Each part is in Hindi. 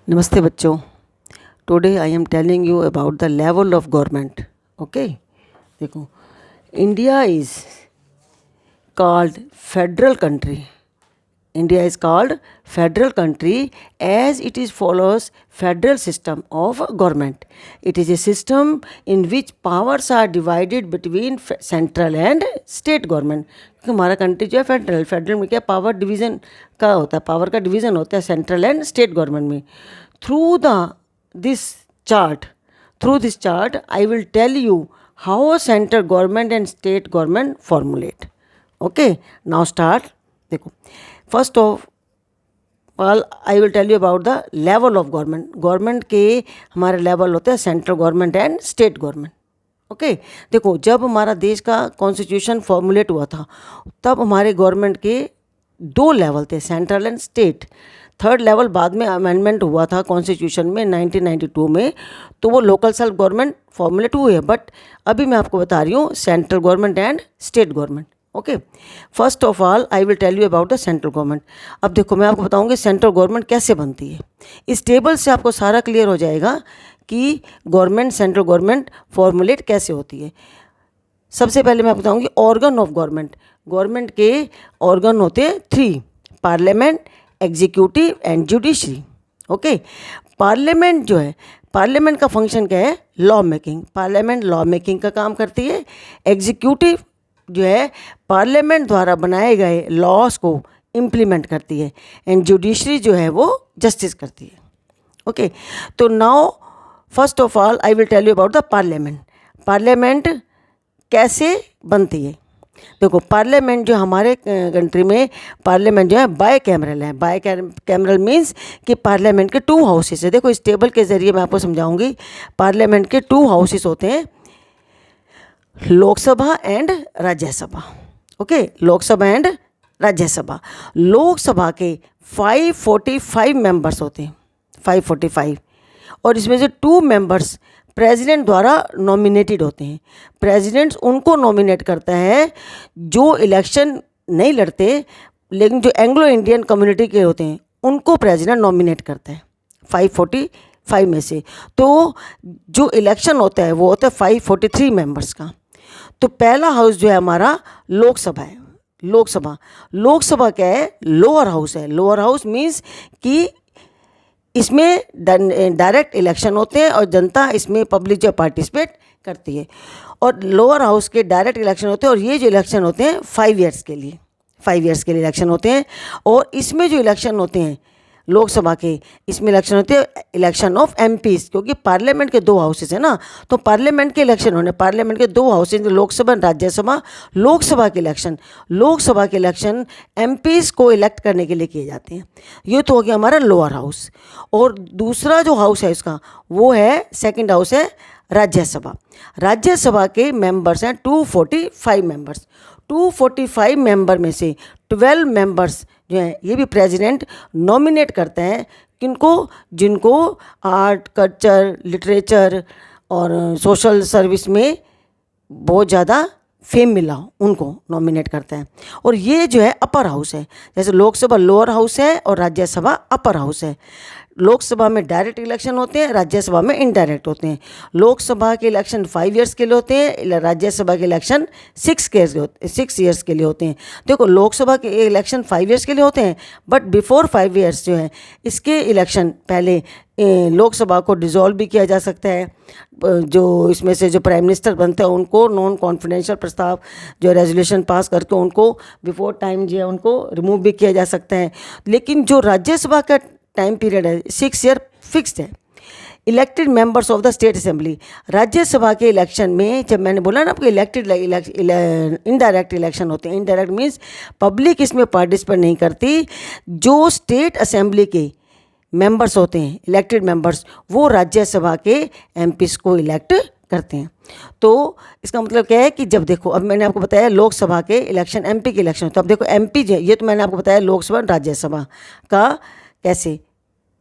नमस्ते बच्चों। Today I am telling you about the level of government. Okay, देखो, India is called federal country. India is called federal country as it is follows federal system of government. It is a system in which powers are divided between central and state government. क्योंकि हमारा कंट्री जो है फेडरल में क्या पावर डिवीज़न का होता है, पावर का डिवीज़न होता है सेंट्रल एंड स्टेट गवर्नमेंट में. Through this chart I will tell you how central government and state government formulate. Okay, now start. देखो, first of all I will tell you about the level of government. Government के हमारे लेवल होते हैं central government and state government. Okay, देखो, जब हमारा देश का कॉन्स्टिट्यूशन फॉर्मुलेट हुआ था तब हमारे गवर्नमेंट के दो लेवल थे, central and state. Third level बाद में अमेंडमेंट हुआ था कॉन्स्टिट्यूशन में 1992 में, तो वो लोकल सेल्फ गवर्नमेंट फॉर्मुलेट हुए हैं. बट अभी मैं आपको बता रही हूँ central government and state government. Okay, first of all I will tell you about the central government. अब देखो, मैं आपको बताऊंगी सेंट्रल गवर्नमेंट कैसे बनती है. इस टेबल से आपको सारा क्लियर हो जाएगा कि गवर्नमेंट, सेंट्रल गवर्नमेंट फॉर्मुलेट कैसे होती है. सबसे पहले मैं आपको बताऊंगी ऑर्गन ऑफ गवर्नमेंट. गवर्नमेंट के ऑर्गन होते हैं 3: parliament, executive and judiciary. Okay, parliament जो है, पार्लियामेंट का फंक्शन क्या है? Law making. Parliament law making का काम करती है. एग्जीक्यूटिव जो है पार्लियामेंट द्वारा बनाए गए लॉस को इम्प्लीमेंट करती है. एंड जुडिशरी जो है वो जस्टिस करती है. ओके, तो now first of all I will tell you about the parliament. Parliament कैसे बनती है? देखो, पार्लियामेंट जो हमारे कंट्री में पार्लियामेंट जो है बाय कैमरल है. बाय कैमरल मीन्स कि पार्लियामेंट के 2 हाउसेस है. देखो, इस टेबल के ज़रिए मैं आपको समझाऊंगी. पार्लियामेंट के 2 हाउसेस होते हैं, Lok Sabha and Rajya Sabha. Okay, Lok Sabha and Rajya Sabha. Lok Sabha के 545 मेंबर्स होते हैं, 545. और इसमें से 2 मेंबर्स प्रेसिडेंट द्वारा नॉमिनेटेड होते हैं. प्रेसिडेंट उनको नॉमिनेट करता है जो इलेक्शन नहीं लड़ते, लेकिन जो एंग्लो इंडियन कम्युनिटी के होते हैं उनको प्रेसिडेंट नॉमिनेट करता है 545 में से. तो जो इलेक्शन होता है वो होता है 543 मेंबर्स का. तो पहला हाउस जो है हमारा लोकसभा है. लोकसभा क्या है? लोअर हाउस है. लोअर हाउस मीन्स कि इसमें डायरेक्ट इलेक्शन होते हैं और जनता इसमें पब्लिक जो पार्टिसिपेट करती है. और लोअर हाउस के डायरेक्ट इलेक्शन होते हैं और ये जो इलेक्शन होते हैं 5 ईयर्स के लिए इलेक्शन होते हैं. और इसमें जो इलेक्शन होते हैं लोकसभा के, इसमें इलेक्शन होते हैं इलेक्शन ऑफ एमपीज, क्योंकि पार्लियामेंट के 2 हाउसेस है ना, तो पार्लियामेंट के इलेक्शन होने, पार्लियामेंट के 2 हाउसेस, लोकसभा और राज्यसभा. लोकसभा के इलेक्शन एमपीज को इलेक्ट करने के लिए किए जाते हैं. ये तो हो गया हमारा लोअर हाउस. और दूसरा जो हाउस है इसका वो है, सेकेंड हाउस है राज्यसभा. राज्यसभा के मेंबर्स हैं 245 मेंबर्स. 245 मेंबर में से 12 मेंबर्स जो हैं ये भी प्रेसिडेंट नॉमिनेट करते हैं. किनको? जिनको आर्ट, कल्चर, लिटरेचर और सोशल सर्विस में बहुत ज़्यादा फेम मिला हो उनको नॉमिनेट करते हैं. और ये जो है अपर हाउस है. जैसे लोकसभा लोअर हाउस है और राज्यसभा अपर हाउस है. लोकसभा में डायरेक्ट इलेक्शन होते हैं, राज्यसभा में इनडायरेक्ट होते हैं. लोकसभा के इलेक्शन 5 ईयर्स के लिए होते हैं, राज्यसभा के इलेक्शन 6 ईयर्स के लिए होते हैं. देखो, लोकसभा के इलेक्शन 5 ईयर्स के लिए होते हैं, बट बिफोर 5 ईयर्स जो है इसके इलेक्शन पहले लोकसभा को डिसॉल्व भी किया जा सकता है. जो इसमें से जो प्राइम मिनिस्टर बनते हैं उनको नॉन कॉन्फिडेंशियल प्रस्ताव जो रेजोल्यूशन पास करके उनको बिफोर टाइम जो है उनको रिमूव भी किया जा सकता है. लेकिन जो राज्यसभा का टाइम पीरियड है 6 ईयर फिक्स्ड है. Elected members of the state assembly. Rajya Sabha के इलेक्शन में जब मैंने बोला ना आपको इलेक्टेड इनडायरेक्ट इलेक्शन होते हैं. इनडायरेक्ट मीन्स पब्लिक इसमें पार्टिसिपेट नहीं करती. जो स्टेट असेंबली के मेंबर्स होते हैं, इलेक्टेड मेंबर्स, वो राज्यसभा के एमपीज को इलेक्ट करते हैं. तो इसका मतलब क्या है कि जब देखो, अब मैंने आपको बताया लोकसभा के इलेक्शन, एमपी के इलेक्शन, तो अब देखो एमपी जो ये तो मैंने आपको बताया लोकसभा और राज्यसभा का कैसे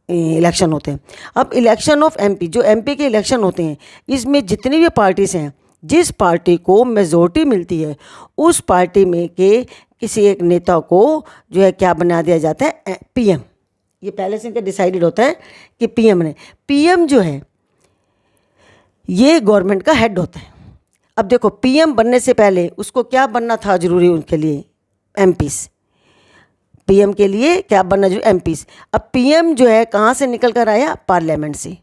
इलेक्शन होते हैं. अब इलेक्शन ऑफ एमपी, जो एमपी के इलेक्शन होते हैं, इसमें जितनी भी पार्टीज हैं, जिस पार्टी को मेजॉरिटी मिलती है उस पार्टी में के किसी एक नेता को जो है क्या बना दिया जाता है? पीएम. ये पहले से इनका डिसाइडेड होता है कि पीएम ने, पीएम जो है ये गवर्नमेंट का हेड होता है। अब देखो पीएम बनने से पहले उसको क्या बनना था जरूरी उनके लिए, एमपीस। पीएम के लिए क्या बनना जरूरी, एमपीस। अब पीएम जो है कहाँ से निकल कर आया, पार्लियामेंट से।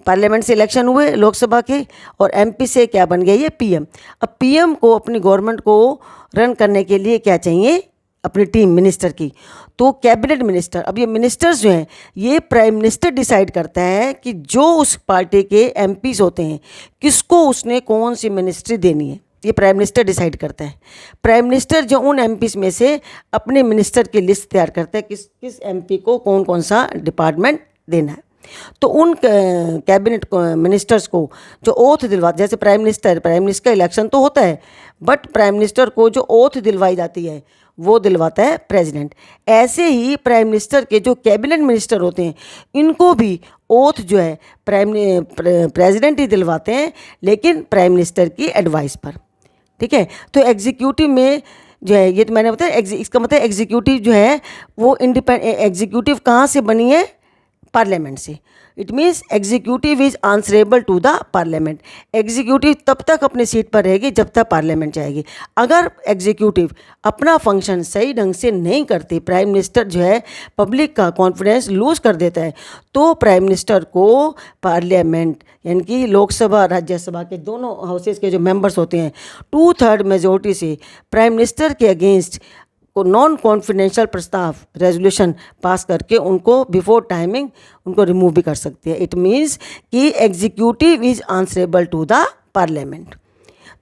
पार्लियामेंट से इलेक्शन हुए लोकसभा के, और एमपी से क्या बन गया, ये पीएम। अब पीएम को अपनी गवर्नमेंट को रन करने के लिए क्या चाहिए, अपनी टीम मिनिस्टर की, तो कैबिनेट मिनिस्टर। अब ये मिनिस्टर्स जो हैं ये प्राइम मिनिस्टर डिसाइड करता है कि जो उस पार्टी के एमपीज होते हैं किसको उसने कौन सी मिनिस्ट्री देनी है, ये प्राइम मिनिस्टर डिसाइड करता है। प्राइम मिनिस्टर जो उन एमपीज में से अपने मिनिस्टर की लिस्ट तैयार करता है किस किस एमपी को कौन कौन सा डिपार्टमेंट देना है। तो उन कैबिनेट मिनिस्टर्स को जो ओथ दिलवाते, जैसे प्राइम मिनिस्टर का इलेक्शन तो होता है, बट प्राइम मिनिस्टर को जो ओथ दिलवाई जाती है वो दिलवाता है प्रेसिडेंट। ऐसे ही प्राइम मिनिस्टर के जो कैबिनेट मिनिस्टर होते हैं इनको भी ओथ जो है प्रेसिडेंट ही दिलवाते हैं, लेकिन प्राइम मिनिस्टर की एडवाइस पर। ठीक है, तो एग्जीक्यूटिव में जो है, ये तो मैंने बताया, इसका मतलब एग्जीक्यूटिव जो है वो एग्जीक्यूटिव कहाँ से बनी है, पार्लियामेंट से। It means executive is answerable to the parliament. Executive तब तक अपनी सीट पर रहेगी जब तक पार्लियामेंट जाएगी। अगर एग्जीक्यूटिव अपना फंक्शन सही ढंग से नहीं करती, प्राइम मिनिस्टर जो है पब्लिक का कॉन्फिडेंस लूज कर देता है, तो प्राइम मिनिस्टर को पार्लियामेंट यानी कि लोकसभा राज्यसभा के दोनों हाउसेज के जो मेंबर्स होते हैं 2/3 मेजोरिटी से प्राइम मिनिस्टर के अगेंस्ट को नॉन कॉन्फिडेंशियल प्रस्ताव रेजोल्यूशन पास करके उनको बिफोर टाइमिंग उनको रिमूव भी कर सकती है। इट मीन्स कि executive is answerable to the parliament.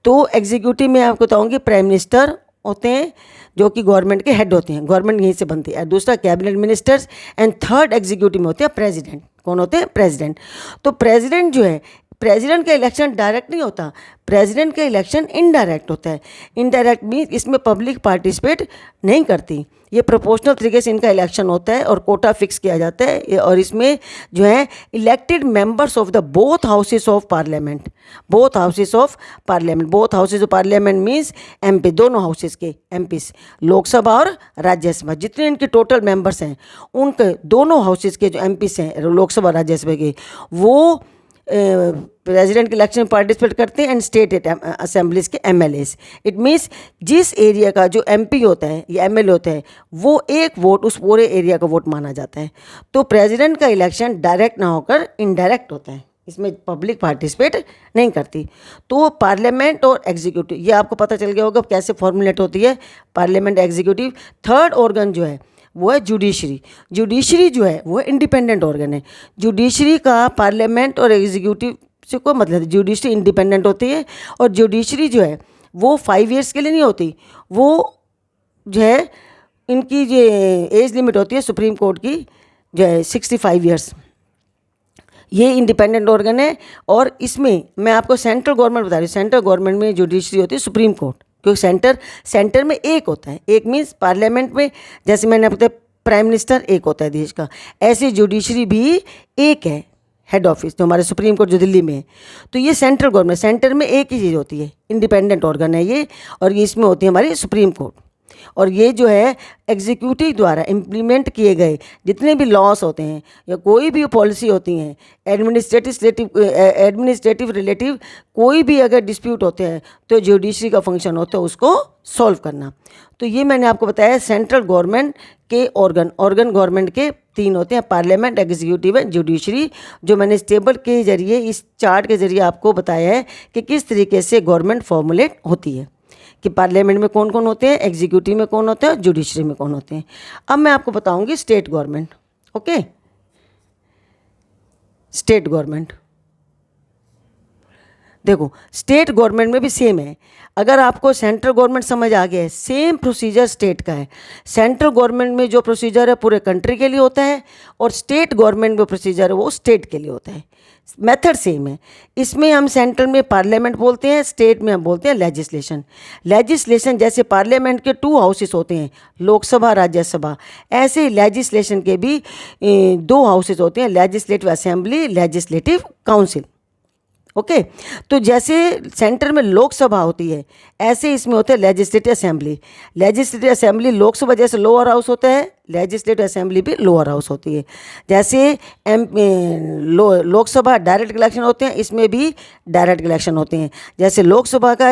तो एग्जीक्यूटिव में आपको बताऊंगी प्राइम मिनिस्टर होते हैं जो कि गवर्नमेंट के हेड होते हैं, गवर्नमेंट यहीं से बनती है। दूसरा cabinet ministers, and third executive में होते हैं प्रेसिडेंट। कौन होते हैं, प्रेसिडेंट। तो प्रेसिडेंट जो है, प्रेसिडेंट का इलेक्शन डायरेक्ट नहीं होता, प्रेसिडेंट का इलेक्शन इनडायरेक्ट होता है। इनडायरेक्ट मीन्स इसमें पब्लिक पार्टिसिपेट नहीं करती, ये प्रोपोर्शनल तरीके से इनका इलेक्शन होता है और कोटा फिक्स किया जाता है। और इसमें जो है elected members of the both houses of parliament, both houses of parliament, both houses of parliament means MP, दोनों हाउसेस के एमपीस, लोकसभा और राज्यसभा जितने इनके टोटल मेंबर्स हैं उनके दोनों हाउसेस के जो एमपीस हैं लोकसभा राज्यसभा के, वो प्रेसिडेंट के इलेक्शन में पार्टिसिपेट करते हैं, एंड स्टेट असेंबलीज के एमएलएस। इट मीन्स जिस एरिया का जो एमपी होता है या एमएलए होता है वो एक वोट उस पूरे एरिया का वोट माना जाता है। तो प्रेसिडेंट का इलेक्शन डायरेक्ट ना होकर इनडायरेक्ट होता है, इसमें पब्लिक पार्टिसिपेट नहीं करती। तो पार्लियामेंट और एग्जीक्यूटिव, ये आपको पता चल गया होगा कैसे फॉर्मुलेट होती है पार्लियामेंट एग्जीक्यूटिव। थर्ड ऑर्गन जो है वो है जुडिशरी। जुडिशरी जो है वो इंडिपेंडेंट ऑर्गन है। जुडिशरी का पार्लियामेंट और एग्जीक्यूटिव से कोई मतलब, जुडिशरी इंडिपेंडेंट होती है, और जुडिशरी जो है वो 5 ईयर्स के लिए नहीं होती, वो जो है इनकी जो एज लिमिट होती है सुप्रीम कोर्ट की जो है 65 ईयर्स। ये इंडिपेंडेंट ऑर्गन है। और इसमें मैं आपको सेंट्रल गवर्नमेंट बता रही हूँ, सेंट्रल गवर्नमेंट में जुडिशरी होती है सुप्रीम कोर्ट, क्योंकि सेंटर में एक होता है, एक मीन्स पार्लियामेंट में जैसे मैंने आपको बताया प्राइम मिनिस्टर एक होता है देश का, ऐसे जुडिशरी भी एक है, हेड ऑफिस जो हमारे सुप्रीम कोर्ट जो दिल्ली में है। तो ये सेंट्रल गवर्नमेंट, सेंटर में एक ही चीज़ होती है, इंडिपेंडेंट ऑर्गन है ये, और ये इसमें होती है हमारी सुप्रीम कोर्ट। और ये जो है एग्जीक्यूटिव द्वारा इम्प्लीमेंट किए गए जितने भी लॉस होते हैं या कोई भी पॉलिसी होती हैं, एडमिनिस्ट्रेटिव रिलेटिव कोई भी अगर डिस्प्यूट होते हैं तो जुडिशरी का फंक्शन होता है उसको सॉल्व करना। तो ये मैंने आपको बताया सेंट्रल गवर्नमेंट के ऑर्गन गवर्नमेंट के 3 होते हैं, पार्लियामेंट, एग्जीक्यूटिव एंड जुडिशरी, जो मैंने इस टेबल के जरिए, इस चार्ट के जरिए आपको बताया है कि किस तरीके से गवर्नमेंट फॉर्मुलेट होती है, कि पार्लियामेंट में कौन कौन होते हैं, एग्जीक्यूटिव में कौन होते हैं, जुडिशरी में कौन होते हैं। अब मैं आपको बताऊंगी state government. Okay, state government देखो, स्टेट गवर्नमेंट में भी सेम है। अगर आपको सेंट्रल गवर्नमेंट समझ आ गया है, सेम प्रोसीजर स्टेट का है। सेंट्रल गवर्नमेंट में जो प्रोसीजर है पूरे कंट्री के लिए होता है, और स्टेट गवर्नमेंट में प्रोसीजर है वो स्टेट के लिए होता है। मेथड सेम है। इसमें हम सेंट्रल में पार्लियामेंट बोलते हैं, स्टेट में हम बोलते हैं लेजिस्लेशन। लेजिस्लेशन जैसे पार्लियामेंट के 2 हाउसेस होते हैं, लोकसभा, राज्यसभा, ऐसे ही लेजिस्लेशन के भी 2 हाउसेस होते हैं, legislative assembly, legislative council. Okay. तो जैसे सेंटर में लोकसभा होती है, ऐसे इसमें होते हैं legislative assembly. Legislative assembly Lok Sabha जैसे लोअर हाउस होता है, लेजिस्लेटिव असेंबली भी लोअर हाउस होती है। जैसे लोकसभा डायरेक्ट इलेक्शन होते हैं, इसमें भी डायरेक्ट इलेक्शन होते हैं। जैसे लोकसभा का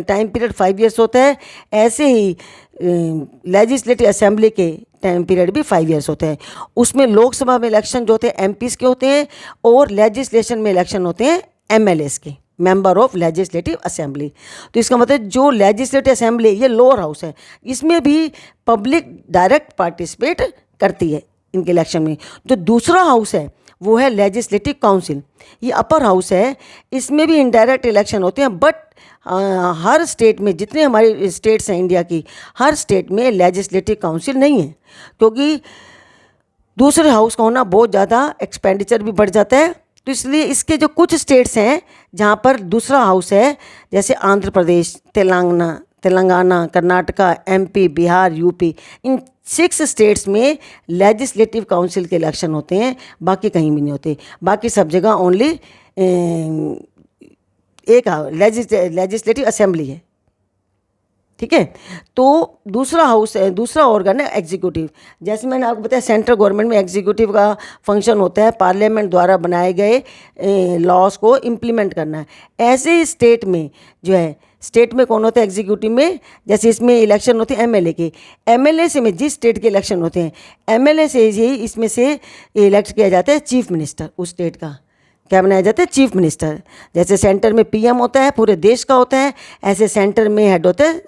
टाइम पीरियड 5 ईयर्स होता है, ऐसे ही लेजिस्लेटिव असेंबली के टाइम पीरियड भी 5 ईयर्स होते हैं। उसमें लोकसभा में इलेक्शन जो होते हैं एमपीज़ के होते हैं, और लेजिस्लेशन में इलेक्शन होते हैं एमएलएस के, मेंबर ऑफ लेजिस्लेटिव असेंबली। तो इसका मतलब जो लेजिस्लेटिव असेंबली ये लोअर हाउस है, इसमें भी पब्लिक डायरेक्ट पार्टिसिपेट करती है इनके इलेक्शन में। जो दूसरा हाउस है वो है लेजिस्लेटिव काउंसिल, ये अपर हाउस है, इसमें भी इनडायरेक्ट इलेक्शन होते हैं। बट हर स्टेट में, जितने हमारी स्टेट्स हैं इंडिया की, हर स्टेट में लेजिस्लेटिव काउंसिल नहीं है, क्योंकि दूसरे हाउस का होना बहुत ज़्यादा एक्सपेंडिचर भी बढ़ जाता है। तो इसलिए इसके जो कुछ स्टेट्स हैं जहाँ पर दूसरा हाउस है, जैसे आंध्र प्रदेश, तेलंगाना, कर्नाटका, एमपी, बिहार, यूपी, इन 6 स्टेट्स में लेजिस्लेटिव काउंसिल के इलेक्शन होते हैं, बाकी कहीं भी नहीं होते। बाकी सब जगह ओनली एक लेजिस्लेटिव असेंबली है, ठीक है। तो दूसरा हाउस है, दूसरा ऑर्गन है एग्जीक्यूटिव। जैसे मैंने आपको बताया सेंट्रल गवर्नमेंट में एग्जीक्यूटिव का फंक्शन होता है पार्लियामेंट द्वारा बनाए गए लॉज को इम्प्लीमेंट करना है। ऐसे ही स्टेट में जो है, स्टेट में कौन होता है एग्जीक्यूटिव में, जैसे इसमें इलेक्शन होते हैं एमएलए के, एमएलए से में जिस स्टेट के इलेक्शन होते हैं, एमएलए से ही इसमें से इलेक्ट किया जाता है चीफ मिनिस्टर। उस स्टेट का क्या बनाया जाता है, चीफ मिनिस्टर। जैसे सेंटर में पीएम होता है, पूरे देश का होता है, ऐसे सेंटर में हेड होता है,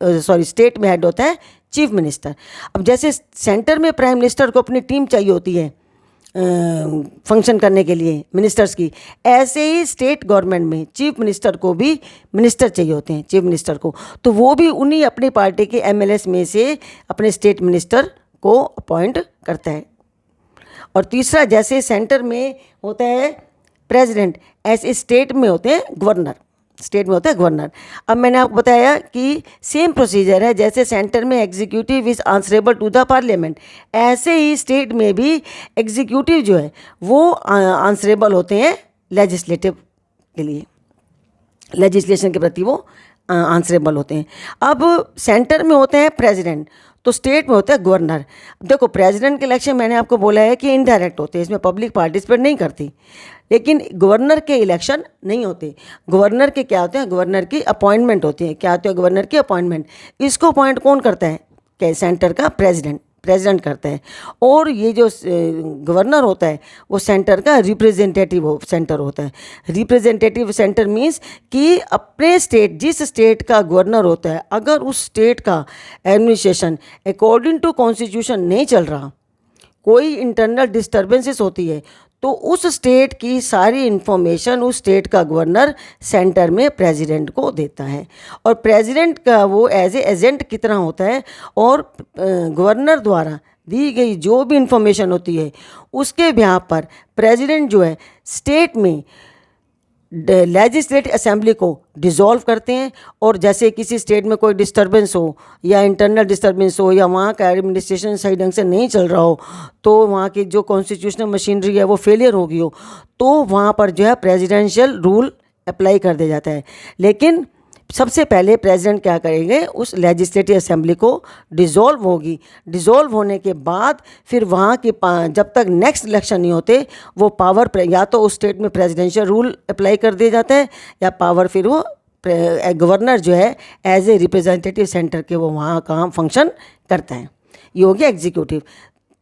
स्टेट में हेड होता है चीफ मिनिस्टर। अब जैसे सेंटर में प्राइम मिनिस्टर को अपनी टीम चाहिए होती है फंक्शन करने के लिए मिनिस्टर्स की, ऐसे ही स्टेट गवर्नमेंट में चीफ मिनिस्टर को भी मिनिस्टर चाहिए होते हैं, चीफ मिनिस्टर को। तो वो भी उन्हीं अपनी पार्टी के एमएलएस में से अपने स्टेट मिनिस्टर को अपॉइंट करता है। और तीसरा, जैसे सेंटर में होता है प्रेसिडेंट, ऐसे स्टेट में होते हैं गवर्नर, स्टेट में होता है गवर्नर। अब मैंने आपको बताया कि सेम प्रोसीजर है, जैसे सेंटर में executive is answerable to the parliament, ऐसे ही स्टेट में भी एग्जीक्यूटिव जो है वो आंसरेबल होते हैं लेजिस्लेटिव के लिए, लेजिस्लेशन के प्रति वो आंसरेबल होते हैं। अब सेंटर में होते हैं प्रेसिडेंट, तो स्टेट में होता है गवर्नर। देखो प्रेसिडेंट के इलेक्शन मैंने आपको बोला है कि इनडायरेक्ट होते हैं, इसमें पब्लिक पार्टिसिपेट नहीं करती, लेकिन गवर्नर के इलेक्शन नहीं होते। गवर्नर के क्या होते हैं, गवर्नर की अपॉइंटमेंट होती है। क्या होती है गवर्नर की अपॉइंटमेंट, इसको अपॉइंट कौन करता है, क्या सेंटर का प्रेसिडेंट करता है। और ये जो गवर्नर होता है वो सेंटर का रिप्रेजेंटेटिव सेंटर होता है। रिप्रेजेंटेटिव सेंटर मीन्स कि अपने स्टेट, जिस स्टेट का गवर्नर होता है, अगर उस स्टेट का एडमिनिस्ट्रेशन अकॉर्डिंग टू कॉन्स्टिट्यूशन नहीं चल रहा, कोई इंटरनल डिस्टर्बेंसेस होती है, तो उस स्टेट की सारी इन्फॉर्मेशन उस स्टेट का गवर्नर सेंटर में प्रेसिडेंट को देता है। और प्रेसिडेंट का वो एज ए एजेंट कितना होता है, और गवर्नर द्वारा दी गई जो भी इन्फॉर्मेशन होती है उसके बिहाफ पर प्रेसिडेंट जो है स्टेट में लेजिस्लेटिव असेंबली को डिसॉल्व करते हैं। और जैसे किसी स्टेट में कोई डिस्टर्बेंस हो या इंटरनल डिस्टर्बेंस हो या वहाँ का एडमिनिस्ट्रेशन सही ढंग से नहीं चल रहा हो, तो वहाँ की जो कॉन्स्टिट्यूशनल मशीनरी है वो फेलियर हो गई हो, तो वहाँ पर जो है प्रेसिडेंशियल रूल अप्लाई कर दिया जाता है। लेकिन सबसे पहले प्रेसिडेंट क्या करेंगे, उस लेजिस्लेटिव असेंबली को डिसॉल्व होगी, डिसॉल्व होने के बाद फिर वहाँ की जब तक नेक्स्ट इलेक्शन नहीं होते वो पावर या तो उस स्टेट में प्रेसिडेंशियल रूल अप्लाई कर दिया जाता है, या पावर फिर वो गवर्नर जो है एज ए रिप्रेजेंटेटिव सेंटर के वो वहाँ काम फंक्शन करता है। ये हो गया एग्जीक्यूटिव।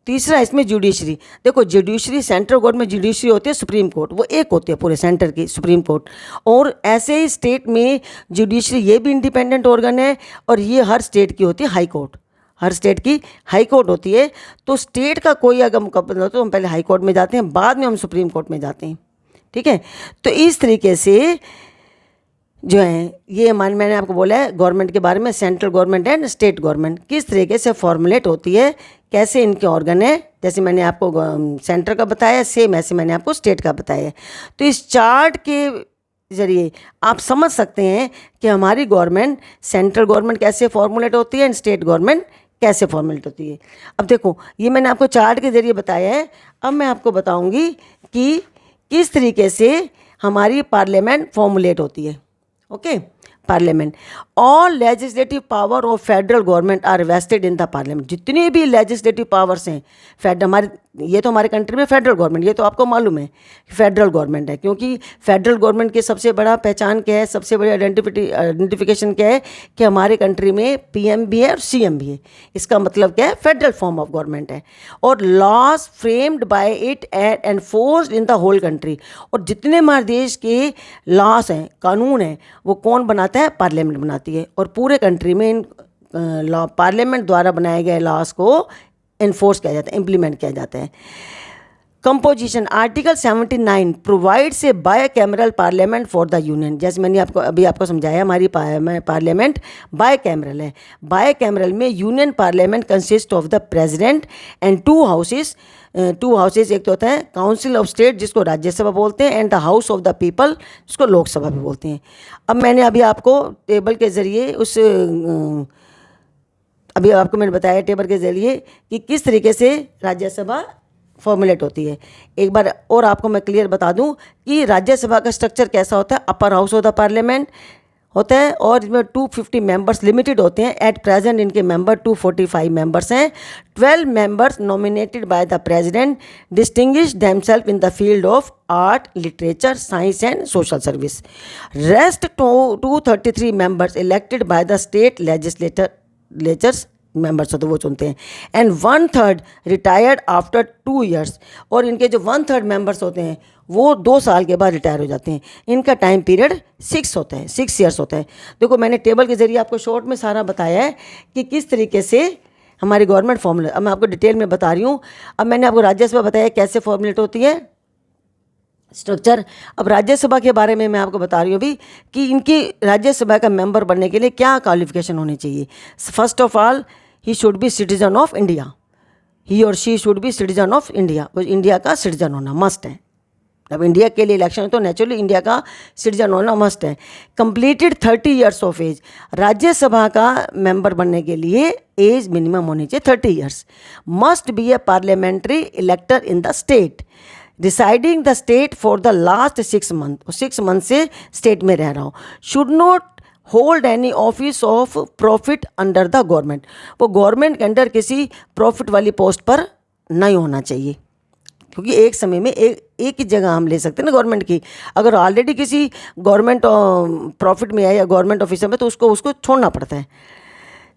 तीसरा इसमें जुडिशरी। देखो जुडिशरी, सेंट्रल गवर्नमेंट जुडिशरी होती है सुप्रीम कोर्ट, वो एक होती है पूरे सेंटर की सुप्रीम कोर्ट। और ऐसे ही स्टेट में जुडिशरी ये भी इंडिपेंडेंट ऑर्गन है, और ये हर स्टेट की होती है हाई कोर्ट, हर स्टेट की हाई कोर्ट होती है। तो स्टेट का कोई अगर मुकदमा हो तो हम पहले हाई कोर्ट में जाते हैं, बाद में हम सुप्रीम कोर्ट में जाते हैं, ठीक है। तो इस तरीके से जो है ये मैंने आपको बोला है गवर्नमेंट के बारे में, central government and state government किस तरीके से फॉर्मुलेट होती है, कैसे इनके ऑर्गन है। जैसे मैंने आपको सेंटर का बताया, सेम ऐसे मैंने आपको स्टेट का बताया। तो इस चार्ट के ज़रिए आप समझ सकते हैं कि हमारी गवर्नमेंट, सेंट्रल गवर्नमेंट कैसे फॉर्मुलेट होती है एंड स्टेट गवर्नमेंट कैसे फॉर्मुलेट होती है। अब देखो ये मैंने आपको चार्ट के ज़रिए बताया है, अब मैं आपको बताऊँगी कि किस तरीके से हमारी पार्लियामेंट फॉर्मुलेट होती है। Okay, parliament. All legislative power of federal government are vested in the parliament. जितनी भी लेजिस्लेटिव पावर्स हैं हमारे, ये तो हमारे कंट्री में फेडरल गवर्नमेंट, ये तो आपको मालूम है फेडरल गवर्नमेंट है, क्योंकि फेडरल गवर्नमेंट की सबसे बड़ा पहचान क्या है, सबसे बड़ी आइडेंटिफिकेशन क्या है कि हमारे कंट्री में पीएम भी है और सीएम भी है। इसका मतलब क्या है, फेडरल फॉर्म ऑफ गवर्नमेंट है। और laws framed by it and enforced in the whole country. और जितने हमारे देश के लॉस हैं, कानून हैं, वो कौन बनाता है, पार्लियामेंट बनाती है। और पूरे कंट्री में इन लॉ पार्लियामेंट द्वारा बनाए गए लॉस को इन्फोर्स किया जाता है, इम्प्लीमेंट किया जाता है। Composition, article 79 provides a bicameral parliament for the union. जैसे मैंने आपको समझाया, हमारी पार्लियामेंट बाय कैमरल है। बाय कैमरल में union parliament consist of the president and two houses. एक तो होता है काउंसिल ऑफ स्टेट, जिसको राज्यसभा बोलते हैं, and the house of the people, जिसको लोकसभा भी बोलते हैं। अब मैंने अभी आपको टेबल के ज़रिए मैंने बताया टेबल के ज़रिए कि किस तरीके से राज्यसभा फॉर्मुलेट होती है। एक बार और आपको मैं क्लियर बता दूं कि राज्यसभा का स्ट्रक्चर कैसा होता है। Upper house of the parliament होता है और इसमें 250 मेंबर्स लिमिटेड होते हैं। एट प्रेजेंट इनके मेंबर 245 मेंबर्स हैं। 12 members nominated by the president distinguish themselves in the field of art, literature, science and social service. Rest 233 members elected by the state legislatures members होते वो चुनते हैं। And 1/3 retired after 2 years। और इनके जो 1/3 मेंबर्स होते हैं वो 2 साल के बाद रिटायर हो जाते हैं। इनका टाइम पीरियड 6 होता है, 6 years होता है। देखो, मैंने टेबल के ज़रिए आपको शॉर्ट में सारा बताया है कि किस तरीके से हमारी गवर्नमेंट फॉर्मुलेट। अब मैं आपको डिटेल में बता रही हूँ। अब मैंने आपको राज्यसभा बताया कैसे फॉर्मुलेट होती है स्ट्रक्चर। अब राज्यसभा के बारे में मैं आपको बता रही हूँ अभी कि इनकी राज्यसभा का मेंबर बनने के लिए क्या क्वालिफिकेशन होनी चाहिए। First of all, he should be citizen of India. He और she should be citizen of India. India का सिटीजन होना मस्ट है। अब इंडिया के लिए इलेक्शन है तो नेचुरली इंडिया का सिटीजन होना मस्ट है। Completed 30 years of age. Rajya Sabha का मेंबर बनने के लिए एज मिनिमम होनी चाहिए 30 years। Must be A parliamentary इलेक्टर in the state, residing the state for the last 6 months। 6 months से स्टेट में रह रहा हो। Should not hold any office of profit under the government. वो गवर्नमेंट के अंडर किसी प्रॉफिट वाली पोस्ट पर नहीं होना चाहिए, क्योंकि एक समय में एक ही जगह हम ले सकते हैं ना गवर्नमेंट की। अगर ऑलरेडी किसी गवर्नमेंट प्रॉफिट में है या गवर्नमेंट ऑफिसर में तो उसको छोड़ना पड़ता है।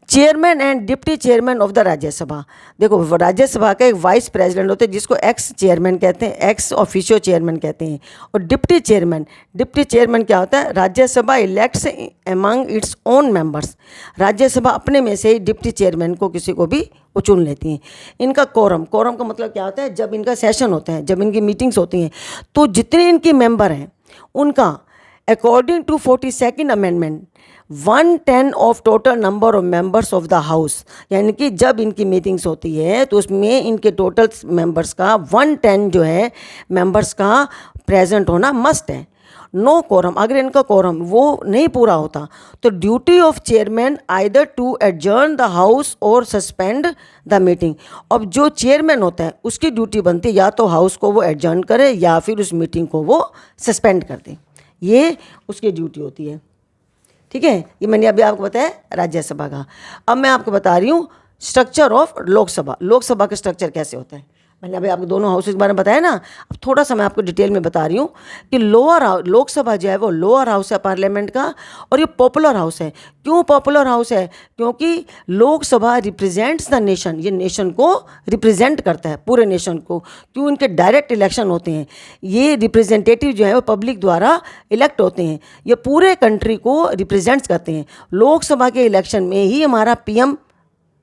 Chairman and deputy chairman of the Rajya Sabha. देखो, राज्यसभा का एक वाइस प्रेसिडेंट होते हैं जिसको एक्स चेयरमैन कहते हैं, एक्स ऑफिशियो चेयरमैन कहते हैं। और डिप्टी चेयरमैन क्या होता है, Rajya Sabha elects among its own members. Rajya Sabha अपने में से ही डिप्टी चेयरमैन को किसी को भी वो चुन लेती हैं। इनका कोरम का मतलब क्या होता है, जब इनका सेशन होता है, जब इनकी मीटिंग्स होती हैं, तो जितने इनके मेंबर हैं उनका according to 42nd amendment 1/10 of total number of members of the house. यानी कि जब इनकी मीटिंग्स होती है तो उसमें इनके टोटल मेंबर्स का 1/10 जो है मेंबर्स का प्रेजेंट होना मस्ट है। नो कोरम, अगर इनका कोरम वो नहीं पूरा होता तो duty of chairman either to adjourn the house और सस्पेंड द मीटिंग। अब जो चेयरमैन होता है उसकी ड्यूटी बनती है या तो हाउस को वो एडजर्न करे या फिर उस मीटिंग को वो सस्पेंड कर दे। ये उसकी ड्यूटी होती है। ठीक है, ये मैंने अभी आपको बताया राज्यसभा का। अब मैं आपको बता रही हूँ स्ट्रक्चर ऑफ लोकसभा का स्ट्रक्चर कैसे होता है। मैंने अभी आपको दोनों हाउसेज के बारे में बताया ना। अब थोड़ा सा मैं आपको डिटेल में बता रही हूँ कि लोकसभा जो है वो लोअर हाउस है पार्लियामेंट का, और ये पॉपुलर हाउस है। क्यों पॉपुलर हाउस है? क्योंकि लोकसभा रिप्रेजेंट्स द नेशन। ये नेशन को रिप्रेजेंट करता है, पूरे नेशन को। क्यों? इनके डायरेक्ट इलेक्शन होते हैं। ये रिप्रेजेंटेटिव जो है वो पब्लिक द्वारा इलेक्ट होते हैं। ये पूरे कंट्री को रिप्रेजेंट्स करते हैं। लोकसभा के इलेक्शन में ही हमारा पीएम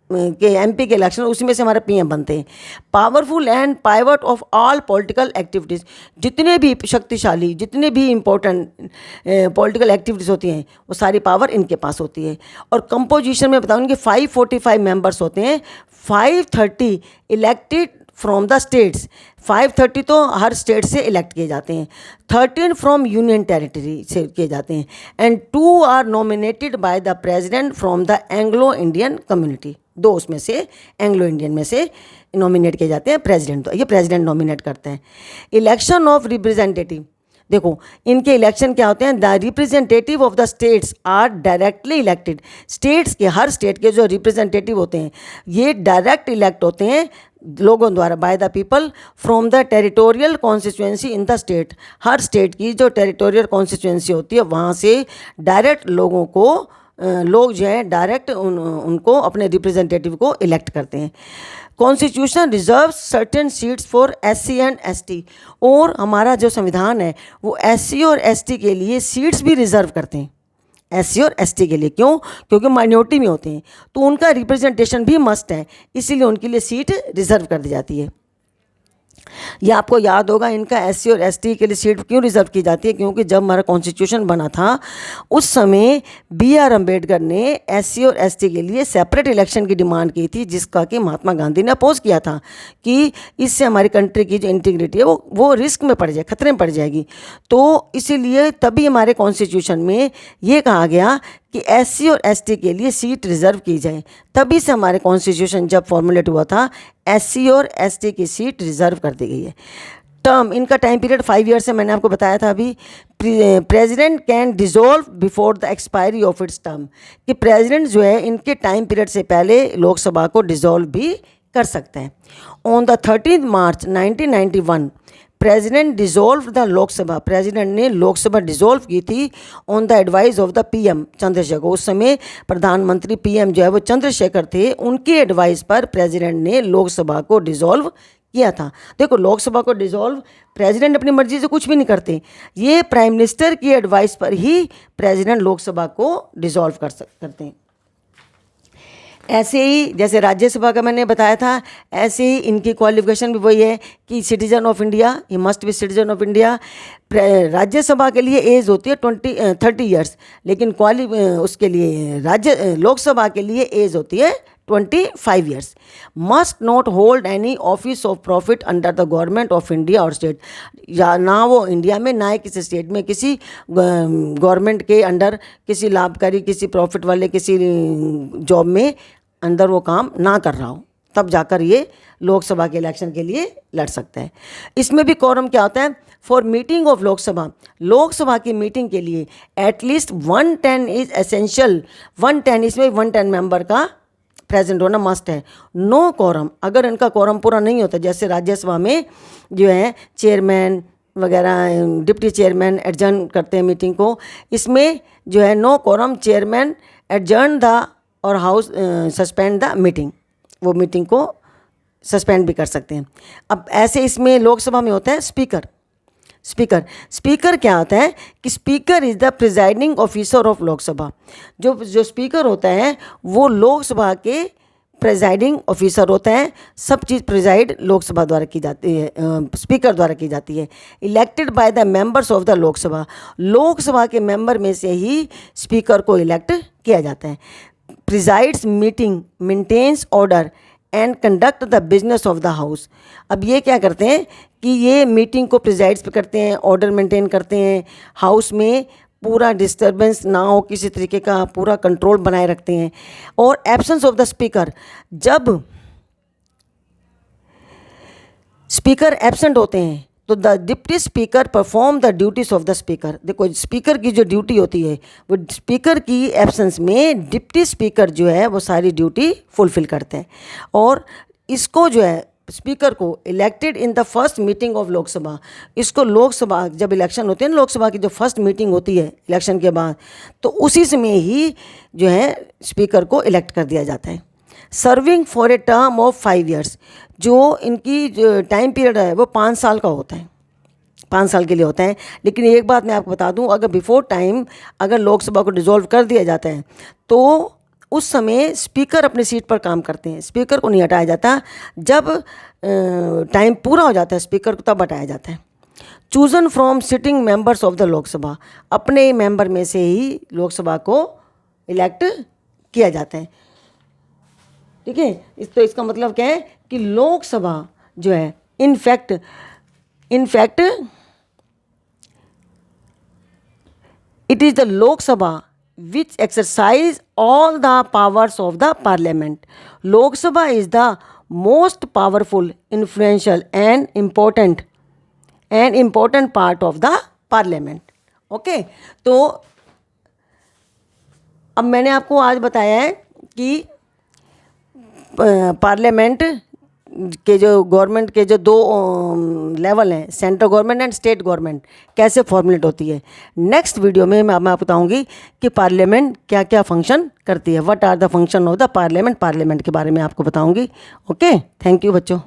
के एमपी के इलेक्शन उसी में से हमारे पीएम बनते हैं। Powerful and pivot of all political activities. जितने भी शक्तिशाली, जितने भी इम्पोर्टेंट पॉलिटिकल एक्टिविटीज़ होती हैं वो सारी पावर इनके पास होती है। और कंपोजिशन में बताऊँ कि 545 मेंबर्स होते हैं। 530 इलेक्टेड फ्रॉम द स्टेट्स। 530 तो हर स्टेट से इलेक्ट किए जाते हैं। 13 फ्रॉम यूनियन टेरिटरी से किए जाते हैं। And 2 are nominated by the president from the Anglo Indian community. 2 उसमें से एंग्लो इंडियन में से नॉमिनेट किए जाते हैं प्रेसिडेंट। ये प्रेसिडेंट नॉमिनेट करते हैं। Election of representative. देखो इनके इलेक्शन क्या होते हैं, the representative of the states are directly elected. States के, हर स्टेट के जो रिप्रेजेंटेटिव होते हैं ये डायरेक्ट इलेक्ट होते हैं लोगों द्वारा, by the people from the territorial constituency in the state. Her state की जो टेरिटोरियल कॉन्स्टिट्यूएंसी होती है वहाँ से डायरेक्ट लोगों को लोग जो है डायरेक्ट उनको अपने रिप्रेजेंटेटिव को इलेक्ट करते हैं। Constitution reserve certain seats for SC and ST, और हमारा जो संविधान है वो SC और ST के लिए सीट्स भी रिजर्व करते हैं। SC और ST के लिए क्यों? क्योंकि माइनॉरिटी में होते हैं तो उनका रिप्रेजेंटेशन भी मस्ट है, इसीलिए उनके लिए सीट रिजर्व कर दी जाती है। यह आपको याद होगा इनका SC और ST के लिए सीट क्यों रिजर्व की जाती है, क्योंकि जब हमारा कॉन्स्टिट्यूशन बना था उस समय BR अम्बेडकर ने SC और ST के लिए सेपरेट इलेक्शन की डिमांड की थी, जिसका कि महात्मा गांधी ने अपोज किया था कि इससे हमारी कंट्री की जो इंटीग्रिटी है वो रिस्क में पड़ जाए, खतरे में पड़ जाएगी। तो इसीलिए तभी हमारे कॉन्स्टिट्यूशन में ये कहा गया कि SC और ST के लिए सीट रिजर्व की जाए। तभी से हमारे कॉन्स्टिट्यूशन जब फॉर्मुलेट हुआ था SC और ST की सीट रिजर्व कर दी गई है। टर्म, इनका टाइम पीरियड 5 ईयर्स है, मैंने आपको बताया था अभी। President can dissolve before the expiry of its term, कि प्रेसिडेंट जो है इनके टाइम पीरियड से पहले लोकसभा को डिसॉल्व भी कर सकते हैं। On the 13 March 1991 president dissolve the Lok Sabha, president ने लोकसभा डिसॉल्व की थी on the advice of the PM Chandrashekhar. उस समय प्रधानमंत्री PM जो है वो चंद्रशेखर थे, उनके एडवाइस पर प्रेसिडेंट ने लोकसभा को डिसॉल्व किया था। देखो लोकसभा को डिसॉल्व प्रेसिडेंट अपनी मर्जी से कुछ भी नहीं करते, ये प्राइम मिनिस्टर की एडवाइस पर ही प्रेसिडेंट लोकसभा को डिसॉल्व करते हैं। ऐसे ही जैसे राज्यसभा का मैंने बताया था, ऐसे ही इनकी क्वालिफिकेशन भी वही है कि citizen of India, he must be citizen of India. Rajya Sabha के लिए एज होती है 30 ईयर्स, लेकिन उसके लिए लोकसभा के लिए एज होती है 25 years. Must not hold any office of profit under the government of India और स्टेट, या ना वो इंडिया में ना ही किसी स्टेट में किसी गवर्नमेंट के अंडर किसी लाभकारी, किसी प्रॉफिट वाले किसी जॉब में अंदर वो काम ना कर रहा हो, तब जाकर ये लोकसभा के इलेक्शन के लिए लड़ सकता है। इसमें भी कोरम क्या होता है, for meeting of Lok Sabha, Lok Sabha की मीटिंग के लिए एटलीस्ट 110 इज एसेंशियल। 110, इसमें 110 मेंबर का प्रेजेंट होना मस्ट है। नो कोरम, अगर इनका कोरम पूरा नहीं होता, जैसे राज्यसभा में जो है चेयरमैन वगैरह, डिप्टी चेयरमैन एडजर्न करते हैं मीटिंग को, इसमें जो है no quorum, chairman adjourn the और हाउस सस्पेंड द मीटिंग, वो मीटिंग को सस्पेंड भी कर सकते हैं। अब ऐसे इसमें लोकसभा में होता है स्पीकर। स्पीकर क्या होता है कि speaker is the presiding officer of Lok Sabha. जो स्पीकर होता है वो लोकसभा के प्रिजाइडिंग ऑफिसर होता है। सब चीज़ प्रिजाइड लोकसभा द्वारा की जाती है, स्पीकर द्वारा की जाती है। Elected by the members of the Lok Sabha, Lok Sabha के मेंबर में से ही स्पीकर को इलेक्ट किया जाता है। Presides meeting, maintains order and conduct the business of the house. अब ये क्या करते हैं कि ये मीटिंग को प्रिजाइड्स पे करते हैं, ऑर्डर मेंटेन करते हैं, हाउस में पूरा डिस्टर्बेंस ना हो किसी तरीके का, पूरा कंट्रोल बनाए रखते हैं। और एब्सेंस ऑफ द स्पीकर, जब स्पीकर एब्सेंट होते हैं तो the deputy speaker perform the duties of the speaker. देखो स्पीकर की जो ड्यूटी होती है वो स्पीकर की एब्सेंस में डिप्टी स्पीकर जो है वो सारी ड्यूटी फुलफिल करते हैं। और इसको जो है स्पीकर को elected in the first meeting of Lok Sabha, इसको लोकसभा जब इलेक्शन होते हैं ना, लोकसभा की जो फर्स्ट मीटिंग होती है इलेक्शन के बाद, तो उसी समय ही जो है स्पीकर को इलेक्ट कर दिया जाता है। Serving for a term of 5 years, जो इनकी जो टाइम पीरियड है वो 5 साल का होता है, 5 साल के लिए होता है। लेकिन एक बात मैं आपको बता दूं, अगर बिफोर टाइम अगर लोकसभा को डिसॉल्व कर दिया जाता है तो उस समय स्पीकर अपनी सीट पर काम करते हैं, स्पीकर को नहीं हटाया जाता। जब टाइम पूरा हो जाता है स्पीकर को तब हटाया जाता है। Chosen from sitting members of the Lok Sabha, अपने मेंबर में से ही लोकसभा को इलेक्ट किया जाता है। ठीक है, तो इसका मतलब क्या है कि लोकसभा जो है in fact it is the Lok Sabha which exercise all the powers of the parliament. Lok Sabha is the most powerful, influential and important part of the parliament. Okay, तो अब मैंने आपको आज बताया है कि पार्लियामेंट के जो गवर्नमेंट के जो दो लेवल हैं, central government and state government, कैसे फॉर्मुलेट होती है। नेक्स्ट वीडियो में मैं आपको बताऊंगी कि पार्लियामेंट क्या क्या फंक्शन करती है, what are the function of the parliament, parliament के बारे में आपको बताऊंगी। ओके, थैंक यू बच्चों।